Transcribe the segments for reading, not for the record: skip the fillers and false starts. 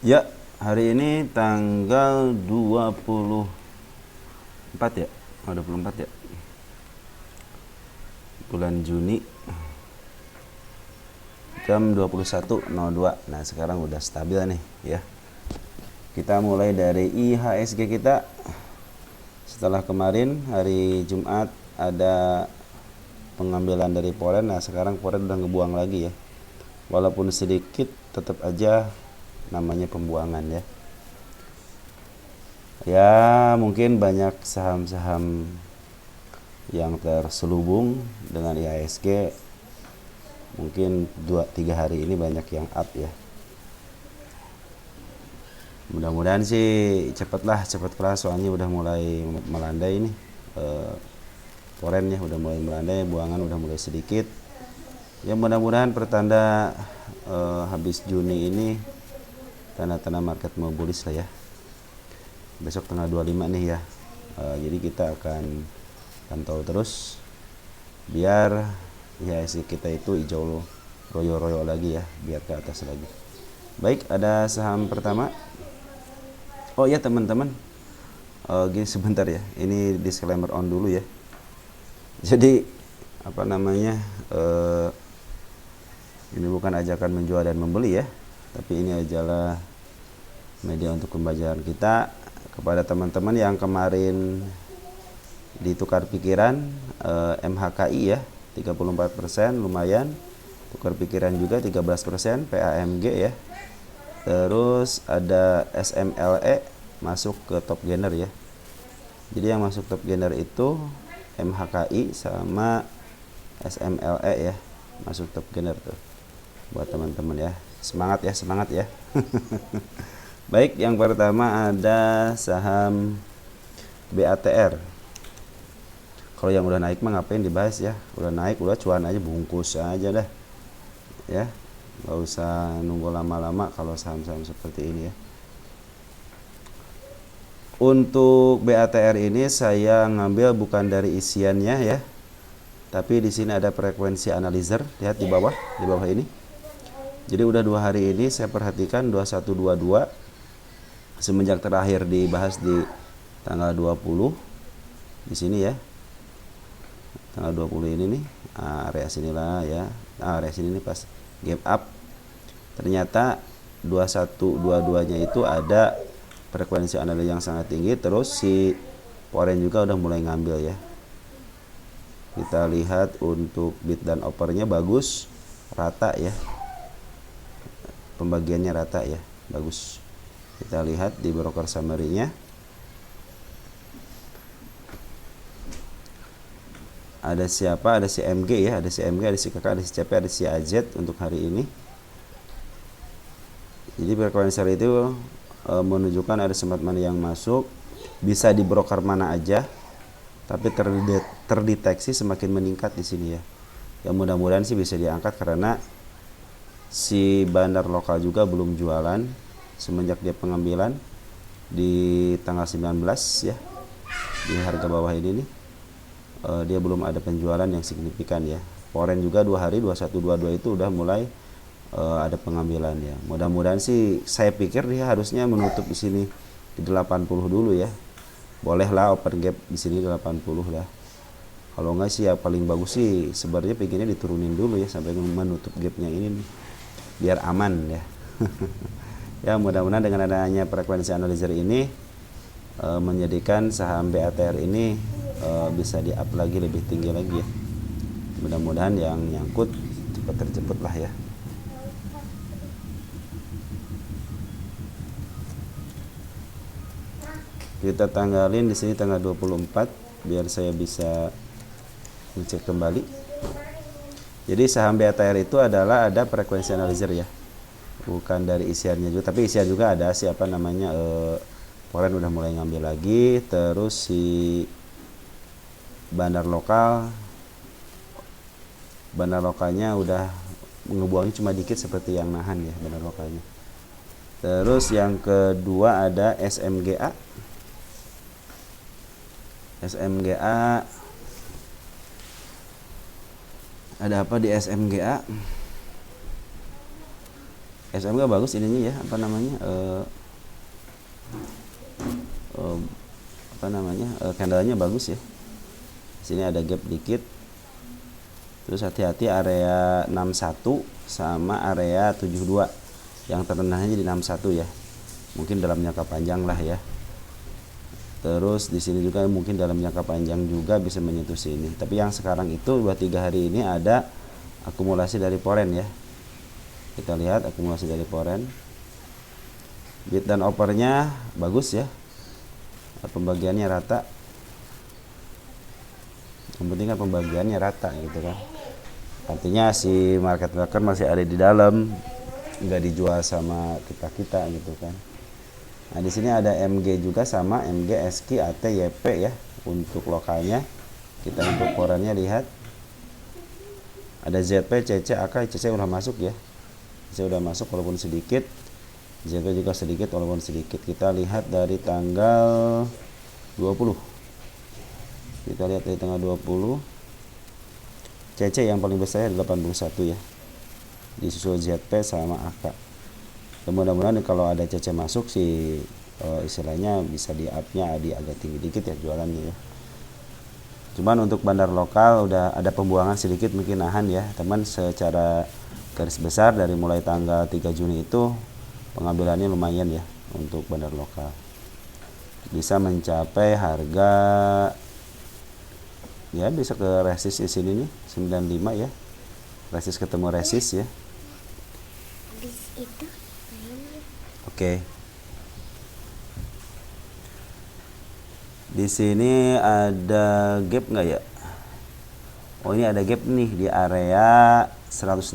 Ya, hari ini tanggal 24 ya? Oh, 24 ya? Bulan Juni jam 21.02. Nah, sekarang udah stabil nih ya. Kita mulai dari IHSG kita. Setelah kemarin hari Jumat ada pengambilan dari Poren. Nah, sekarang Poren udah ngebuang lagi ya. Walaupun sedikit tetap aja namanya pembuangan ya. Ya, mungkin banyak saham-saham yang terselubung dengan IHSG. Mungkin 2-3 hari ini banyak yang up ya. Mudah-mudahan sih cepat kelas, soalnya udah mulai melandai nih. Poren ya udah mulai melandai, buangan udah mulai sedikit. Ya mudah-mudahan pertanda habis Juni ini tanda-tanda market mau bullish lah ya. Besok tanggal 25 nih ya. Jadi kita akan pantau terus biar IHSG kita itu hijau royo-royo lagi ya, biar ke atas lagi. Baik, ada saham pertama. Oh ya teman-teman, gini sebentar ya, ini disclaimer on dulu ya. Jadi apa namanya, ini bukan ajakan menjual dan membeli ya, tapi ini adalah media untuk pembelajaran kita kepada teman-teman yang kemarin ditukar pikiran. MHKI ya 34%, lumayan. Tukar pikiran juga 13%, PAMG ya. Terus ada SMLE masuk ke top gainer ya. Jadi yang masuk top gainer itu MHKI sama SMLE ya, masuk top gainer tuh. Buat teman-teman ya. Semangat ya. Baik, yang pertama ada saham BATR. Kalau yang udah naik mah ngapain dibahas ya. Udah naik, udah cuan aja, bungkus aja dah. Ya. Nggak usah nunggu lama-lama kalau saham-saham seperti ini ya. Untuk BATR ini saya ngambil bukan dari isiannya ya, tapi di sini ada frekuensi analyzer. Lihat di bawah ini. Jadi udah 2 hari ini saya perhatikan 2122 semenjak terakhir dibahas di tanggal 20 di sini ya. Tanggal 20 ini nih, area sinilah ya. Area sini nih pas gap up. Ternyata 2122-nya itu ada frekuensi analis yang sangat tinggi. Terus si Poren juga udah mulai ngambil ya. Kita lihat untuk bid dan offernya bagus, rata ya. Pembagiannya rata ya, bagus. Kita lihat di broker summary-nya. Ada siapa? Ada si MG ya, ada si MG, ada si KK, ada si CP, ada si AZ untuk hari ini. Jadi frekuensi itu menunjukkan ada smart money yang masuk, bisa di broker mana aja, tapi terdeteksi semakin meningkat di sini ya. Ya mudah-mudahan sih bisa diangkat karena si bandar lokal juga belum jualan semenjak dia pengambilan di tanggal 19 ya. Di harga bawah ini nih. Dia belum ada penjualan yang signifikan ya. Poren juga 2 hari 2122 itu udah mulai ada pengambilan ya. Mudah-mudahan sih, saya pikir dia harusnya menutup di sini di 80 dulu ya. Bolehlah open gap di sini 80 lah. Kalau enggak sih ya paling bagus sih sebenarnya pengennya diturunin dulu ya sampai menutup gapnya ini nih. Biar aman ya. Ya mudah-mudahan dengan adanya frekuensi analyzer ini menjadikan saham BATR ini bisa di up lagi, lebih tinggi lagi ya. Mudah-mudahan yang nyangkut cepat terjemput lah ya. Kita tanggalin di sini tanggal 24 biar saya bisa ngecek kembali. Jadi saham BATR itu adalah ada frekuensi analyzer ya. Bukan dari isiannya juga, tapi isian juga ada siapa namanya Poren udah mulai ngambil lagi. Terus si bandar lokalnya udah ngebuangnya cuma dikit seperti yang nahan ya bandar lokalnya. Terus yang kedua ada SMGA. Ada apa di SMGA? SMG bagus ininya ya, apa namanya, candlenya bagus ya. Di sini ada gap dikit. Terus hati-hati area 61 sama area 72. Yang terendahnya di 61 ya. Mungkin dalam jangka panjang lah ya. Terus di sini juga mungkin dalam jangka panjang juga bisa menyentuh sini. Tapi yang sekarang itu 2-3 hari ini ada akumulasi dari foreign ya. Kita lihat akumulasi dari foreign. Bid dan offernya bagus ya. Pembagiannya rata. Yang penting kan pembagiannya rata gitu kan. Artinya si market maker masih ada di dalam, nggak dijual sama kita gitu kan. Nah di sini ada MG juga sama MG, SQ, AT, YP ya untuk lokalnya. Kita untuk foreign-nya lihat. Ada ZP, CC, AK, CC udah masuk ya. CC udah masuk walaupun sedikit. ZP juga sedikit walaupun sedikit. Kita lihat dari tanggal 20. Kita lihat dari tanggal 20. CC yang paling besar 81 ya. Disusul ZP sama AK. Mudah-mudahan kalau ada CC masuk sih istilahnya bisa di up-nya di agak tinggi dikit ya jualannya ya. Cuman untuk bandar lokal udah ada pembuangan sedikit mungkin nahan ya. Teman secara garis besar dari mulai tanggal 3 Juni itu pengambilannya lumayan ya untuk bandar lokal. Bisa mencapai harga ya bisa ke resist di sini nih 95 ya. Resist ketemu resist ya. Habis itu Oke. Di sini ada gap nggak ya? Oh ini ada gap nih di area 115.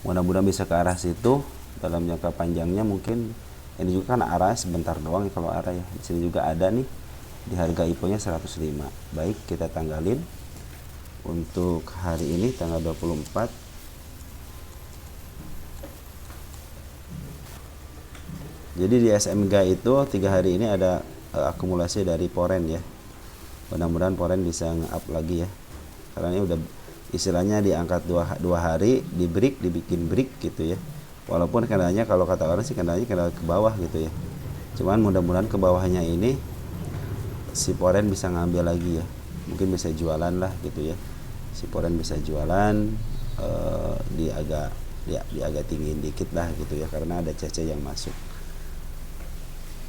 Mudah-mudahan bisa ke arah situ dalam jangka panjangnya mungkin. Ini juga kan arah sebentar doang ya kalau arah ya. Di sini juga ada nih di harga IPO-nya 105. Baik, kita tanggalin untuk hari ini tanggal 24. Jadi di SMG itu 3 hari ini ada akumulasi dari foreign ya. Mudah-mudahan foreign bisa nge-up lagi ya. Karena ini udah istilahnya diangkat dua hari, di break, dibikin break gitu ya. Walaupun kendalanya kalau kata orang sih kendalanya ke bawah gitu ya. Cuman mudah-mudahan ke bawahnya ini si foreign bisa ngambil lagi ya. Mungkin bisa jualan lah gitu ya. Si foreign bisa jualan di agak tinggiin dikit lah gitu ya karena ada CC yang masuk.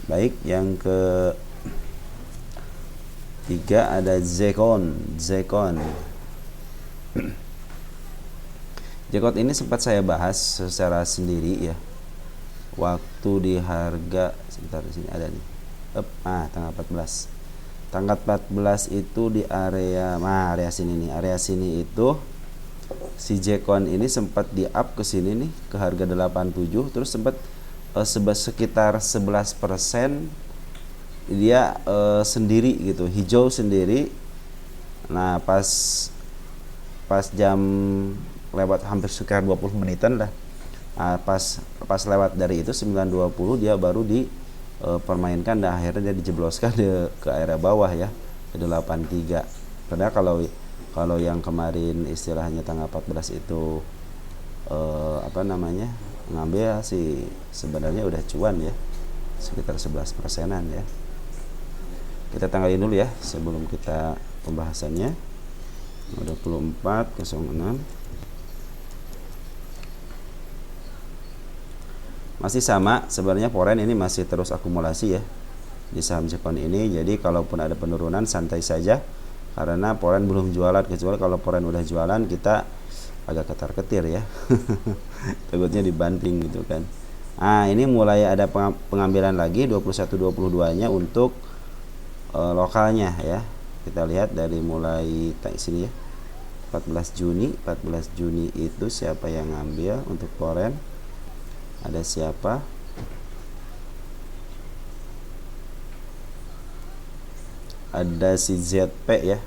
Baik, yang ke 3 ada Zekon. Zekon ini sempat saya bahas secara sendiri ya. Waktu di harga sebentar di sini ada nih. Tanggal 14. Tanggal 14 itu di area sini nih. Area sini itu si Zekon ini sempat di up ke sini nih ke harga 87 terus sempat sekitar 11% dia sendiri gitu, hijau sendiri. Nah, pas jam lewat hampir sekitar 20 menitan lah. Nah, pas lewat dari itu 9.20 dia baru permainkan dan akhirnya dia dijebloskan ke area bawah ya, ke 83. Karena kalau yang kemarin istilahnya tanggal 14 itu ngambil sih sebenarnya udah cuan ya sekitar 11%-an ya. Kita tanggalin dulu ya sebelum kita pembahasannya. 24.06 masih sama sebenarnya foreign ini masih terus akumulasi ya di saham Jepang ini. Jadi kalaupun ada penurunan santai saja karena foreign belum jualan, kecuali kalau foreign udah jualan kita agak ketar-ketir ya. Takutnya dibanting gitu kan. Ini mulai ada pengambilan lagi 21-22 nya untuk lokalnya ya. Kita lihat dari mulai sini ya. 14 Juni itu siapa yang ngambil untuk foreign? Ada siapa? Ada si ZP ya.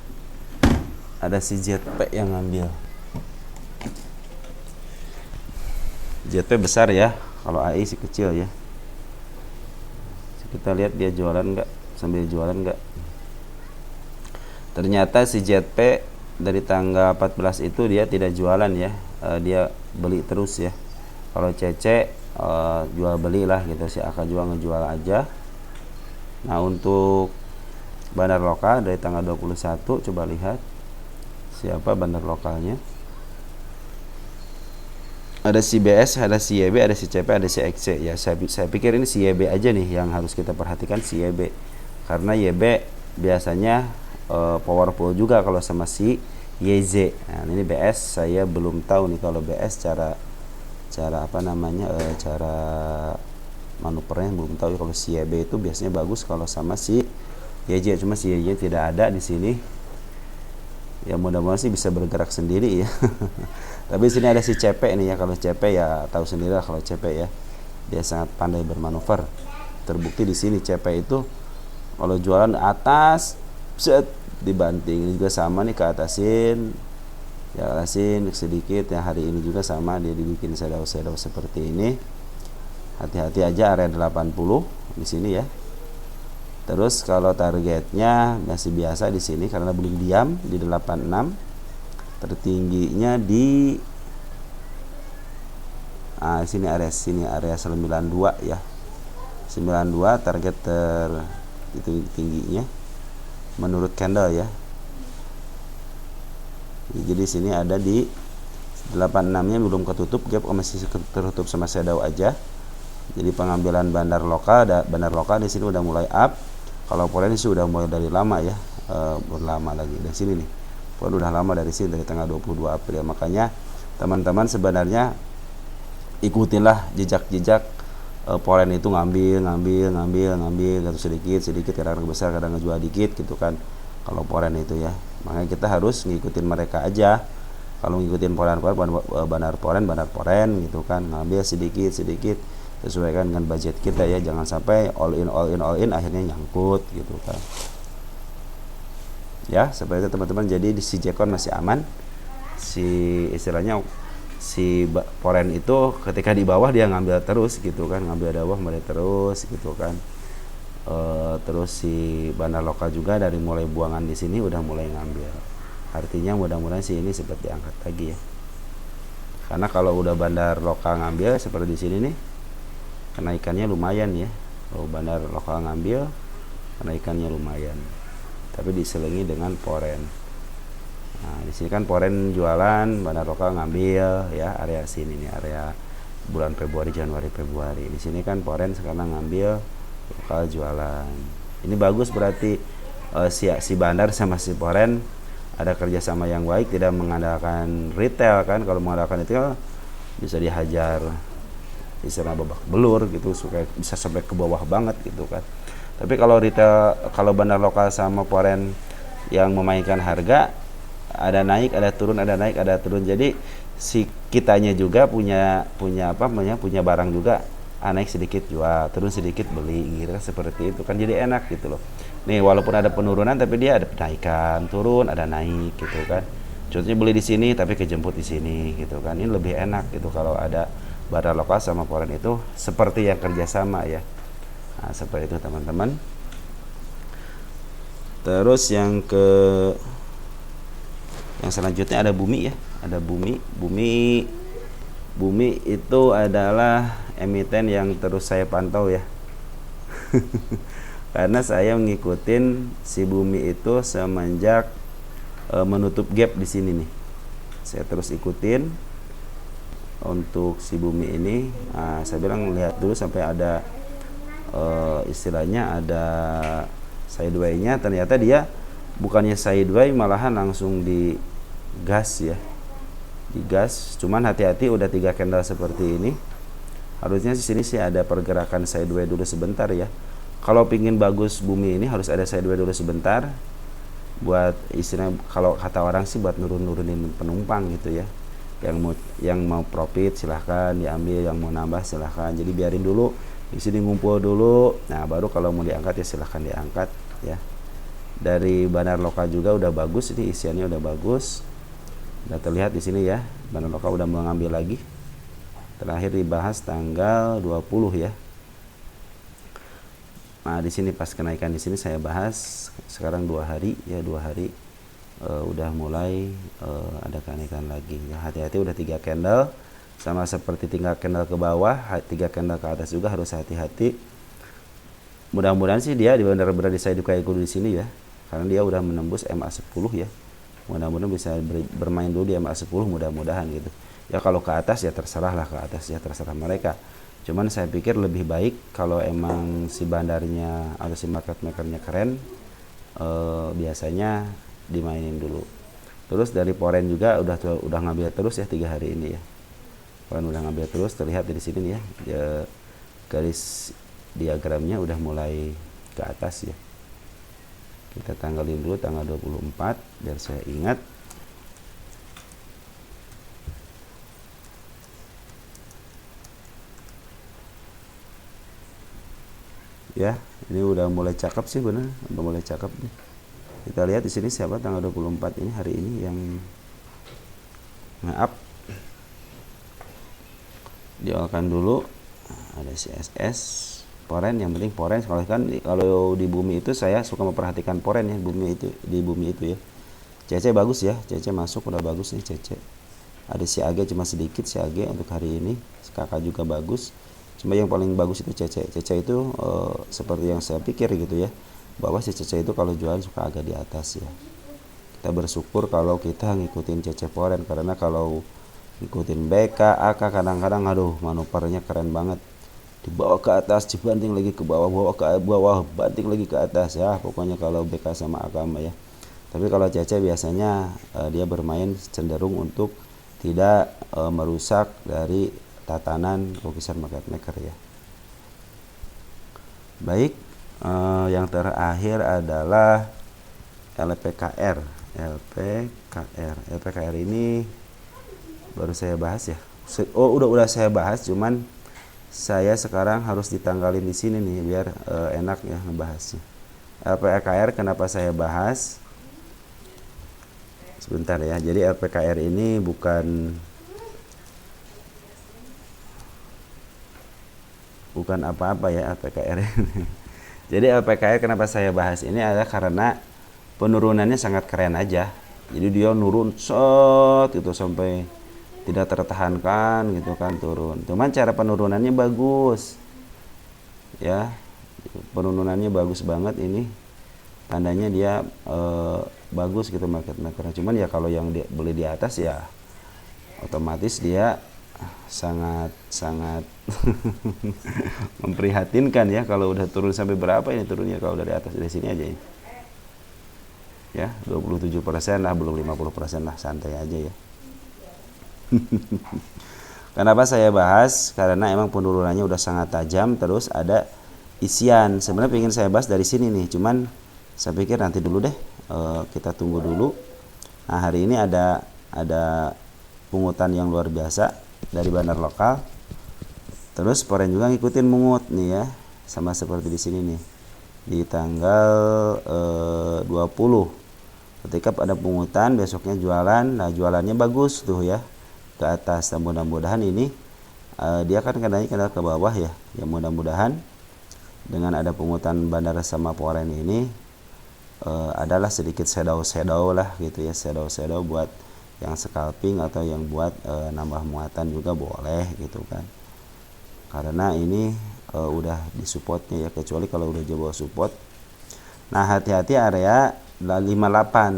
Ada si ZP yang ngambil. ZP besar ya, kalau AI sih kecil ya. Kita lihat dia jualan nggak, sambil jualan nggak. Ternyata si ZP dari tanggal 14 itu dia tidak jualan ya, dia beli terus ya. Kalau CC jual beli lah gitu, si AK juga ngejual aja. Nah untuk bandar lokal dari tanggal 21, coba lihat siapa bandar lokalnya. Ada si BS, ada si YB, ada si CP, ada si XC ya. Saya pikir ini si YB aja nih yang harus kita perhatikan, si YB, karena YB biasanya powerful juga kalau sama si YZ. Nah ini BS saya belum tahu nih kalau BS cara apa namanya cara manuvernya belum tahu. Kalau si YB itu biasanya bagus kalau sama si YJ, cuma si YJ tidak ada di sini. Ya mudah-mudahan sih bisa bergerak sendiri ya. Tapi sini ada si CP nih ya. Kalau CP ya tahu sendiri lah kalau CP ya. Dia sangat pandai bermanuver. Terbukti di sini CP itu kalau jualan atas set dibanting. Ini juga sama nih ke atasin. Ya atasin sedikit ya, hari ini juga sama dia dibikin shadow seperti ini. Hati-hati aja area 80 di sini ya. Terus kalau targetnya masih biasa di sini karena belum diam di 86. Tertingginya di sini area 92 ya. 92 target itu tingginya menurut candle ya. Jadi sini ada di 86-nya belum ketutup, gap masih tertutup sama shadow aja. Jadi pengambilan bandar lokal di sini udah mulai up. Kalau polen sih udah mulai dari lama ya, berlama lagi dari sini nih. Polen udah lama dari sini, dari tanggal 22 April. Makanya teman-teman sebenarnya ikutilah jejak-jejak polen itu, ngambil gitu, sedikit kadang besar, kadang ngejual dikit gitu kan. Kalau polen itu ya, makanya kita harus ngikutin mereka aja. Kalau ngikutin bandar polen gitu kan, ngambil sedikit sesuaikan dengan budget kita ya, jangan sampai all in akhirnya nyangkut gitu kan ya. Seperti itu teman-teman. Jadi si Jekon masih aman, si istilahnya si poren itu ketika di bawah dia ngambil terus gitu kan, ngambil bawah mulai terus gitu kan. Terus si bandar lokal juga dari mulai buangan di sini udah mulai ngambil, artinya mudah-mudahan sih ini seperti angkat lagi ya. Karena kalau udah bandar lokal ngambil seperti di sini nih, kenaikannya lumayan ya. Kalau bandar lokal ngambil kenaikannya lumayan, tapi diselingi dengan poren. Nah di sini kan poren jualan, bandar lokal ngambil ya, area sini nih, area bulan Januari Februari. Di sini kan poren sekarang ngambil, lokal jualan. Ini bagus berarti si bandar sama si poren ada kerjasama yang baik, tidak mengandalkan retail kan. Kalau mengandalkan itu bisa dihajar istilah babak belur gitu, bisa sampai ke bawah banget gitu kan. Tapi kalau retail, kalau bandar lokal sama poren yang memainkan harga, ada naik ada turun, ada naik ada turun. Jadi si kitanya juga punya barang juga, naik sedikit jual, turun sedikit beli gitu kan, seperti itu kan. Jadi enak gitu loh. Nih walaupun ada penurunan tapi dia ada penaikan, turun ada naik gitu kan. Contohnya beli di sini tapi kejemput di sini gitu kan. Ini lebih enak gitu kalau ada bandar lokal sama poren itu seperti yang kerjasama ya. Nah seperti itu teman-teman. Terus yang selanjutnya ada bumi ya. Ada bumi itu adalah emiten yang terus saya pantau ya. Karena saya ngikutin si bumi itu semenjak menutup gap di sini nih. Saya terus ikutin untuk si bumi ini. Saya bilang lihat dulu sampai ada istilahnya ada sideway-nya. Ternyata dia bukannya sideway, malahan langsung di gas ya, di gas. Cuman hati-hati, udah 3 candle seperti ini, harusnya di sini sih ada pergerakan sideway dulu sebentar ya. Kalau pingin bagus bumi ini harus ada sideway dulu sebentar, buat istilah kalau kata orang sih buat nurunin penumpang gitu ya. Yang mau profit silahkan diambil, yang mau nambah silahkan. Jadi biarin dulu di sini ngumpul dulu. Nah baru kalau mau diangkat ya silahkan diangkat ya. Dari bandar lokal juga udah bagus, ini isiannya udah bagus, udah terlihat di sini ya. Bandar lokal udah mengambil lagi, terakhir dibahas tanggal 20 ya. Nah di sini pas kenaikan di sini saya bahas, sekarang 2 hari ya, 2 hari udah mulai ada kenaikan lagi ya. Hati-hati udah 3 candle Sama seperti 3 candle ke bawah, 3 candle ke atas juga harus hati-hati. Mudah-mudahan sih dia benar-benar desain kayak dulu di sini ya, karena dia udah menembus MA10 ya. Mudah-mudahan bisa bermain dulu di MA10, mudah-mudahan gitu ya. Kalau ke atas ya terserah lah, ke atas ya terserah mereka. Cuman saya pikir lebih baik kalau emang si bandarnya atau si market makernya keren, biasanya dimainin dulu. Terus dari foreign juga udah ngambil terus ya 3 hari ini ya. Foreign udah ngambil terus, terlihat di sini nih ya, garis diagramnya udah mulai ke atas ya. Kita tanggalin dulu tanggal 24 biar saya ingat. Ya, ini udah mulai cakep sih, bener, udah mulai cakep nih. Kita lihat di sini siapa tanggal 24 ini, hari ini yang nge-up. Diolkan dulu. Ada CSS, foreign, yang penting foreign. Kalau di bumi itu saya suka memperhatikan foreign ya, di bumi itu ya. CC bagus ya, CC masuk udah bagus nih CC. Ada si AG cuma sedikit, si AG untuk hari ini. Kakak juga bagus. Cuma yang paling bagus itu CC. CC itu seperti yang saya pikir gitu ya, bahwa si CC itu kalau jual suka agak di atas ya. Kita bersyukur kalau kita ngikutin CC foreign, karena kalau ngikutin BK, AK kadang-kadang aduh manuvernya keren banget. Dibawa ke atas, dibanting lagi ke bawah, bawa ke bawah, banting lagi ke atas ya. Pokoknya kalau BK sama AK ya. Tapi kalau CC biasanya dia bermain cenderung untuk tidak merusak dari tatanan lukisan market maker ya. Baik, yang terakhir adalah LPKR. LPKR ini baru saya bahas ya. Udah saya bahas, cuman saya sekarang harus ditanggalin di sini nih biar enak ya ngebahasnya. LPKR kenapa saya bahas? Sebentar ya. Jadi LPKR ini bukan apa-apa ya LPKR ini. Jadi LPKR kenapa saya bahas ini adalah karena penurunannya sangat keren aja. Jadi dia nurun itu sampai tidak tertahankan gitu kan, turun. Cuman cara penurunannya bagus ya, penurunannya bagus banget ini, tandanya dia bagus gitu market maker. Cuman ya kalau yang beli di atas ya otomatis dia sangat memprihatinkan ya, kalau udah turun sampai berapa ini turunnya, kalau dari atas dari sini aja ini ya 27% lah, belum 50% lah, santai aja ya. Kenapa saya bahas? Karena emang penurunannya udah sangat tajam, terus ada isian. Sebenarnya pengen saya bahas dari sini nih, cuman saya pikir nanti dulu deh, kita tunggu dulu. Nah hari ini ada pungutan yang luar biasa dari bandar lokal. Terus foreign juga ngikutin mungut nih ya, sama seperti di sini nih di tanggal 20. Ketika ada pungutan besoknya jualan. Nah jualannya bagus tuh ya ke atas. Dan mudah-mudahan ini dia kan kadangnya ke bawah ya. Ya mudah-mudahan dengan ada pungutan bandar sama foreign ini adalah sedikit shadow lah gitu ya, shadow buat yang scalping atau yang buat nambah muatan juga boleh gitu kan. Karena ini udah di supportnya ya, kecuali kalau udah jebol support. Nah hati-hati area 58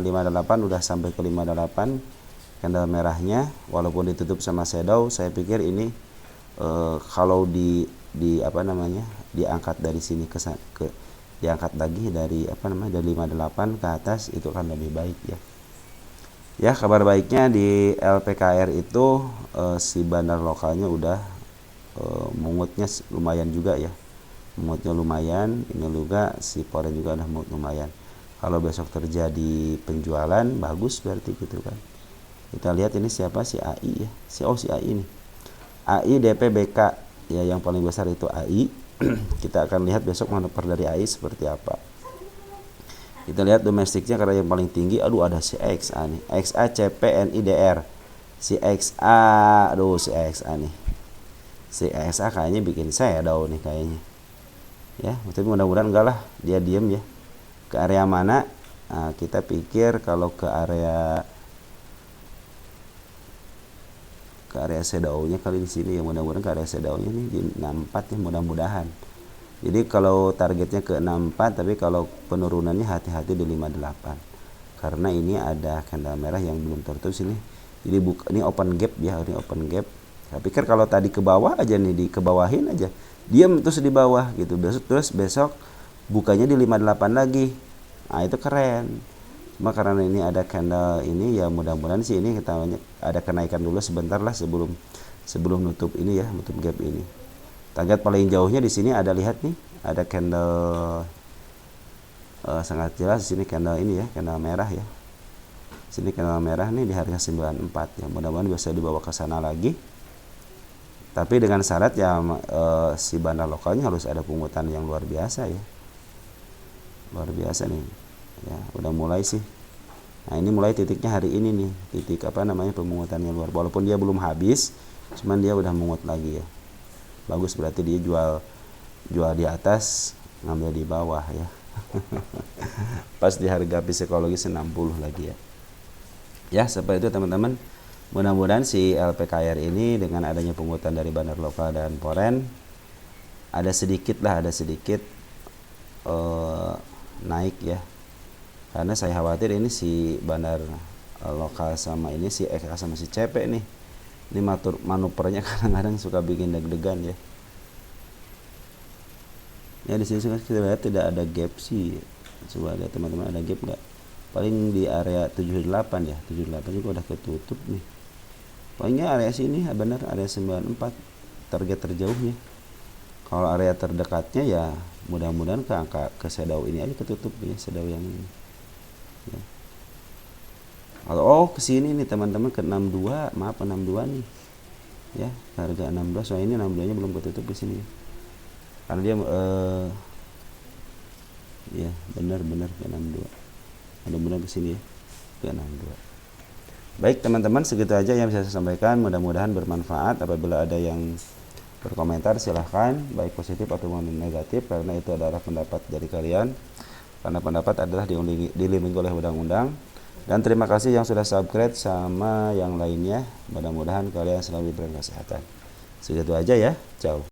udah sampai ke 58 candle merahnya, walaupun ditutup sama shadow. Saya pikir ini kalau diangkat dari sini diangkat lagi dari dari 58 ke atas, itu kan lebih baik ya. Ya kabar baiknya di LPKR itu si bandar lokalnya udah mungutnya lumayan juga ya, mungutnya lumayan. Ini juga si foreign juga udah mungut lumayan. Kalau besok terjadi penjualan bagus berarti gitu kan. Kita lihat ini siapa, si AI ya, si AI nih, AI DPBK ya, yang paling besar itu AI. Kita akan lihat besok manuver dari AI seperti apa. Kita lihat domestiknya, karena yang paling tinggi ada si XA nih, XA CPNIDR, si XA nih, si XA kayaknya bikin saya down nih kayaknya ya. Tapi mudah-mudahan enggak lah, dia diem ya. Ke area mana? Nah, kita pikir kalau ke area ke area shadow-nya kali di sini ya, mudah-mudahan ke area shadow-nya nih di 64 ya, mudah-mudahan. Jadi kalau targetnya ke 64, tapi kalau penurunannya hati-hati di 58. Karena ini ada candle merah yang belum tertutup sini. Jadi ini open gap ya, ini open gap. Saya pikir kalau tadi ke bawah aja nih, di kebawahin aja. Diam terus di bawah gitu. Terus besok bukanya di 58 lagi. Nah, itu keren. Cuma karena ini ada candle ini ya, mudah-mudahan sih ini kita ada kenaikan dulu sebentar lah sebelum nutup ini ya, nutup gap ini. Target paling jauhnya di sini ada, lihat nih, ada candle sangat jelas di sini, candle ini ya, candle merah ya. Sini candle merah nih di harga 94 ya. Mudah-mudahan bisa dibawa ke sana lagi. Tapi dengan syarat ya si bandar lokalnya harus ada pungutan yang luar biasa ya. Luar biasa nih. Ya, udah mulai sih. Nah, ini mulai titiknya hari ini nih. Titik apa namanya, pemungutannya luar. Walaupun dia belum habis, cuman dia udah mungut lagi ya. Bagus, berarti dia jual di atas, ngambil di bawah ya. Pas di harga psikologis 60 lagi ya. Ya, seperti itu teman-teman. Mudah-mudahan si LPKR ini dengan adanya pungutan dari bandar lokal dan foreign ada sedikit naik ya. Karena saya khawatir ini si bandar lokal sama ini si EK sama si CP nih. Ini manuvernya kadang-kadang suka bikin deg-degan ya. Ya di sini kita lihat tidak ada gap sih. Coba lihat teman-teman, ada gap nggak? Paling di area 78 ya, 78 juga udah ketutup nih. Palingnya area sini benar, area 94 target terjauhnya. Kalau area terdekatnya ya mudah-mudahan ke angka ke shadow ini aja ketutup ya, shadow yang ini. Ya. Kalau ke sini nih teman-teman ke 62, maaf 62 nih. Ya, harga 62, soalnya ini 62-nya belum ketutup di sini. Karena dia ya benar-benar ke 62. Mudah-mudahan ke sini ya, ke 62. Baik teman-teman, segitu aja yang bisa saya sampaikan. Mudah-mudahan bermanfaat. Apabila ada yang berkomentar silahkan, baik positif atau negatif, karena itu adalah pendapat dari kalian. Karena pendapat adalah dilindungi oleh undang-undang. Dan terima kasih yang sudah subscribe sama yang lainnya. Mudah-mudahan kalian selalu diberi kesehatan. Segitu aja ya. Ciao.